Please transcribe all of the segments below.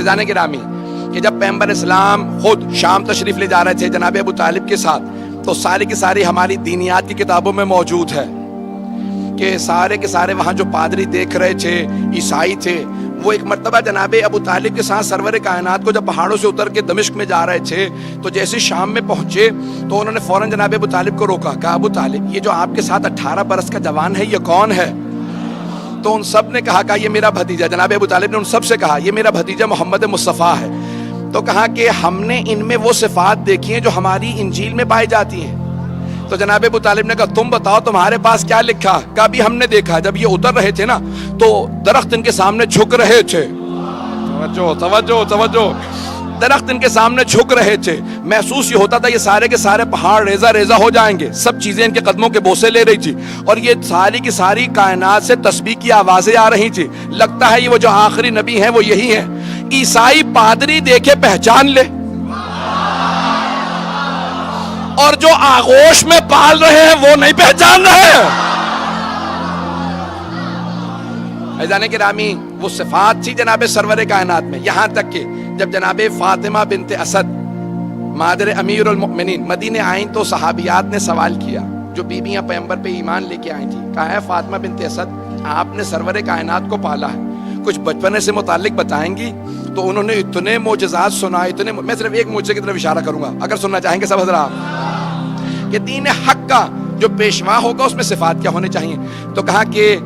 عزیزان گرامی کہ جب پیغمبر اسلام خود شام تشریف لے جا رہے تھے جناب ابو طالب کے ساتھ، تو ساری کی ساری ہماری دینیات کی کتابوں میں موجود ہے کہ سارے کے سارے وہاں جو پادری دیکھ رہے تھے، عیسائی تھے، وہ ایک مرتبہ جناب ابو طالب کے ساتھ سرور کائنات کو جب پہاڑوں سے اتر کے دمشق میں جا رہے تھے، تو جیسے شام میں پہنچے تو انہوں نے فوراً جناب ابو طالب کو روکا، کہا ابو طالب یہ جو آپ کے ساتھ 18 برس کا جوان ہے یہ کون ہے؟ تو ان سب نے کہا یہ میرا بھتیجا، جناب ابو طالب نے ان سب سے کہا یہ میرا بھتیجا محمد مصطفیٰ ہے۔ تو کہا کہ ہم نے ان میں وہ صفات دیکھی ہیں جو ہماری انجیل میں پائی جاتی ہیں۔ تو جناب ابو طالب نے کہا تم بتاؤ تمہارے پاس کیا لکھا؟ کہا بھی ہم نے دیکھا جب یہ اتر رہے تھے نا تو درخت ان کے سامنے جھک رہے تھے، توجہ توجہ توجہ، درخت ان کے سامنے جھک رہے تھے، محسوس یہ ہوتا تھا یہ سارے کے سارے پہاڑ ریزہ ریزہ ہو جائیں گے، سب چیزیں ان کے قدموں کے بوسے لے رہی تھی، اور یہ ساری کی ساری کائنات سے تسبیح کی آوازیں آ رہی تھی، لگتا ہے یہ وہ جو آخری نبی ہیں وہ یہی ہیں۔ عیسائی پادری دیکھے پہچان لے، اور جو آغوش میں پال رہے ہیں وہ نہیں پہچان رہے ہیں۔ عزیزان گرامی وہ صفات تھی جناب سرور کائنات میں، یہاں تک کہ جب جناب فاطمہ بنت اسد مادر امیر المؤمنین مدینے آئیں تو صحابیات نے سوال کیا، جو بیویاں پیغمبر پہ ایمان لے کے آئی تھیں، کہا ہے فاطمہ بنت اسد آپ نے سرور کائنات کو پالا ہے، کچھ بچپنے سے متعلق بتائیں گی؟ تو انہوں نے اتنے معجزات سنائے، میں صرف ایک معجزے کی طرف اشارہ کروں گا اگر سننا چاہیں گے سب حضرات، کہ دین حق کا جو پیشوا ہوگا اس میں صفات کیا ہونے چاہیے۔ تو کہا کہ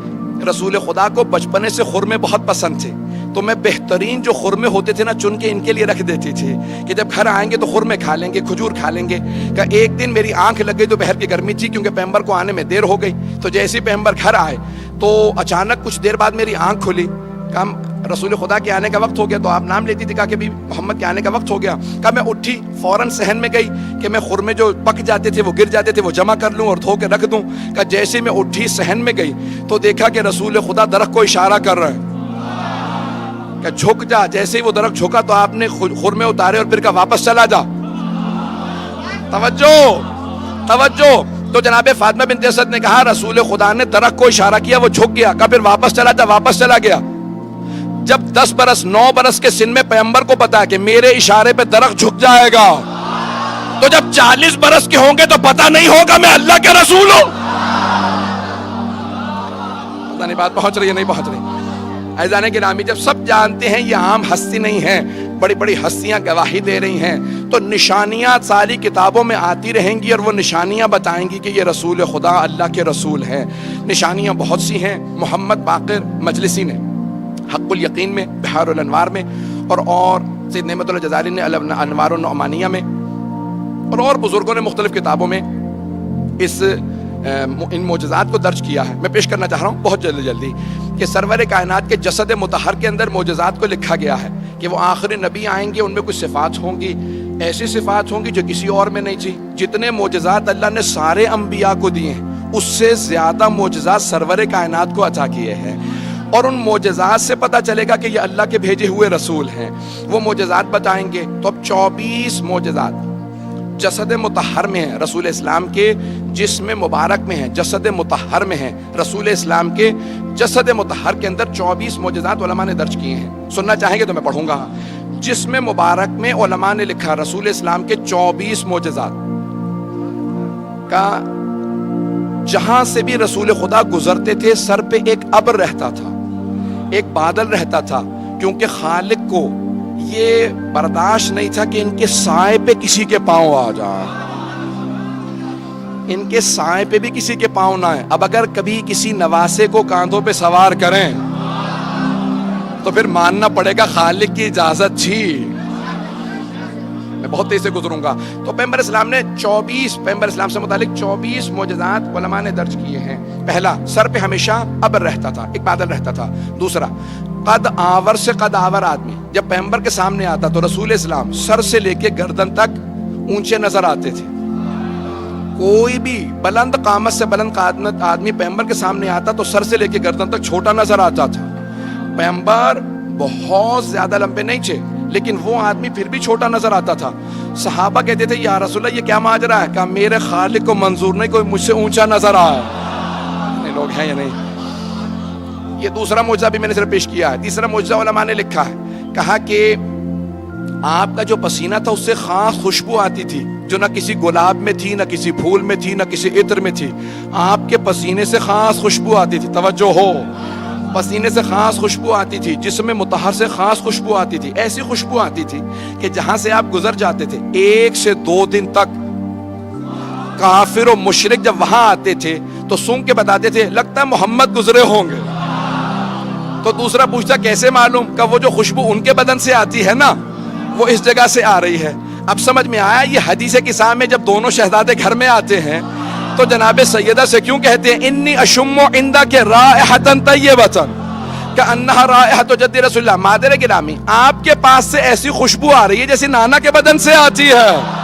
رسول خدا کو بچپنے سے خرمے بہت پسند تھے، تو میں بہترین جو خرمے ہوتے تھے نا چن کے ان کے لیے رکھ دیتی تھی کہ جب گھر آئیں گے تو خرمے کھا لیں گے، کھجور کھا لیں گے۔ کہ ایک دن میری آنکھ لگ گئی، دوپہر کی گرمی تھی کیونکہ پیغمبر کو آنے میں دیر ہو گئی، تو جیسے ہی پیغمبر گھر آئے تو اچانک کچھ دیر بعد میری آنکھ کھلی، کہا رسول خدا کے آنے کا وقت ہو گیا، تو آپ نام لیتی تھی، کہا کہ بھی محمد کے آنے کا وقت ہو گیا۔ کہا میں اٹھی فوراً صحن میں گئی کہ میں خرمے جو پک جاتے تھے وہ گر جاتے تھے وہ جمع کر لوں اور دھو کے رکھ دوں۔ کہا جیسے میں اٹھی صحن میں گئی تو دیکھا کہ رسول خدا درخت کو اشارہ کر رہے ہیں کہ جھک جا، جیسے ہی وہ درخت جھکا تو آپ نے خرمے اتارے اور پھر کہا واپس چلا جا۔ توجہ توجہ، تو جناب فاطمہ بنت اسد نے کہا رسول خدا نے درخت کو اشارہ کیا، وہ جھک گیا، کہا پھر واپس چلا جا، واپس چلا گیا۔ جب 10 برس 9 برس کے سن میں پیغمبر کو پتا کہ میرے اشارے پہ درخت جھک جائے گا، تو جب 40 برس کے ہوں گے تو پتا نہیں ہوگا میں اللہ کے رسول ہوں۔ پتہ نہیں بات پہنچ رہی ہے نہیں پہنچ رہی؟ عزیزان گرامی جب سب جانتے ہیں یہ عام ہستی نہیں ہے، بڑی بڑی ہستیاں گواہی دے رہی ہیں، تو نشانیاں ساری کتابوں میں آتی رہیں گی اور وہ نشانیاں بتائیں گی کہ یہ رسول خدا اللہ کے رسول ہیں۔ نشانیاں بہت سی ہیں، محمد باقر مجلسی نے حق الیقین میں، بحار الانوار میں، اور سید نعمت اللہ جزائری نے انوار النعمانیہ میں، اور بزرگوں نے مختلف کتابوں میں ان معجزات کو درج کیا ہے۔ میں پیش کرنا چاہ رہا ہوں بہت جلدی کہ سرور کائنات کے جسد مطہر کے اندر معجزات کو لکھا گیا ہے کہ وہ آخری نبی آئیں گے، ان میں کچھ صفات ہوں گی، ایسی صفات ہوں گی جو کسی اور میں نہیں تھی۔ جتنے معجزات اللہ نے سارے انبیاء کو دیے ہیں اس سے زیادہ معجزات سرور کائنات کو عطا کیے ہیں، اور ان معجزات سے پتہ چلے گا کہ یہ اللہ کے بھیجے ہوئے رسول ہیں۔ وہ معجزات بتائیں گے تو اب 24 معجزات جسد مطہر میں ہیں، رسول اسلام کے جسم مبارک میں ہیں، جسد مطہر میں ہیں، رسول اسلام کے جسد مطہر کے اندر 24 معجزات علماء نے درج کیے ہیں۔ سننا چاہیں گے تو میں پڑھوں گا۔ جسم مبارک میں علماء نے لکھا رسول اسلام کے 24 معجزات کا، جہاں سے بھی رسول خدا گزرتے تھے سر پہ ایک ابر رہتا تھا، ایک بادل رہتا تھا، کیونکہ خالق کو یہ برداشت نہیں تھا کہ ان کے سائے پہ کسی کے پاؤں آ جائے، ان کے سائے پہ بھی کسی کے پاؤں نہ آئے۔ اب اگر کبھی کسی نواسے کو کاندھوں پہ سوار کریں تو پھر ماننا پڑے گا خالق کی اجازت تھی۔ میں بہت تیز سے گزروں گا۔ تو پیغمبر اسلام نے پیغمبر اسلام سے متعلق 24 معجزات علماء نے درج کیے ہیں۔ پہلا، سر پہ ہمیشہ ابر رہتا تھا، ایک بادل رہتا تھا۔ دوسرا، قد آور سے قد آور آدمی جب پیغمبر کے سامنے آتا تو رسول اسلام سر سے لے کے گردن تک اونچے نظر آتے تھے۔ کوئی بھی بلند قامت سے بلند قامت آدمی پیغمبر کے سامنے آتا تو سر سے لے کے گردن تک چھوٹا نظر آتا تھا۔ پیغمبر بہت زیادہ لمبے نہیں تھے لیکن وہ آدمی پھر بھی چھوٹا نظر آتا تھا۔ صحابہ کہتے تھے یا رسول اللہ یہ کیا ماجرا ہے؟ کہا میرے خالق کو منظور نہیں کوئی مجھ سے اونچا نظر آئے۔ اتنے لوگ ہیں یا نہیں؟ یہ دوسرا معجزہ بھی میں نے صرف پیش کیا ہے۔ تیسرا معجزہ علماء نے لکھا ہے، کہا کہ آپ کا جو پسینہ تھا اس سے خاص خوشبو آتی تھی جو نہ کسی گلاب میں تھی، نہ کسی پھول میں تھی، نہ کسی عطر میں تھی. آپ کے پسینے سے خاص خوشبو آتی تھی. توجہ ہو، پسینے سے خاص خوشبو آتی تھی، جسم مطہر سے خاص خوشبو آتی تھی. ایسی خوشبو آتی تھی کہ جہاں سے آپ گزر جاتے تھے 1 سے 2 دن تک کافر و مشرک جب وہاں آتے تھے تو سونگ کے بتاتے تھے لگتا ہے محمد گزرے ہوں گے. تو دوسرا پوچھتا کیسے معلوم؟ کہ وہ جو خوشبو ان کے بدن سے آتی ہے نا وہ اس جگہ سے آ رہی ہے. اب سمجھ میں آیا یہ حدیث کساء میں جب دونوں شہزادے گھر میں آتے ہیں تو جناب سیدہ سے کیوں کہتے ہیں انی اشم عندک رائحۃ طیبۃ کأنہا رائحۃ جد رسول اللہ. مادر گرامی آپ کے پاس سے ایسی خوشبو آ رہی ہے جیسے نانا کے بدن سے آتی ہے.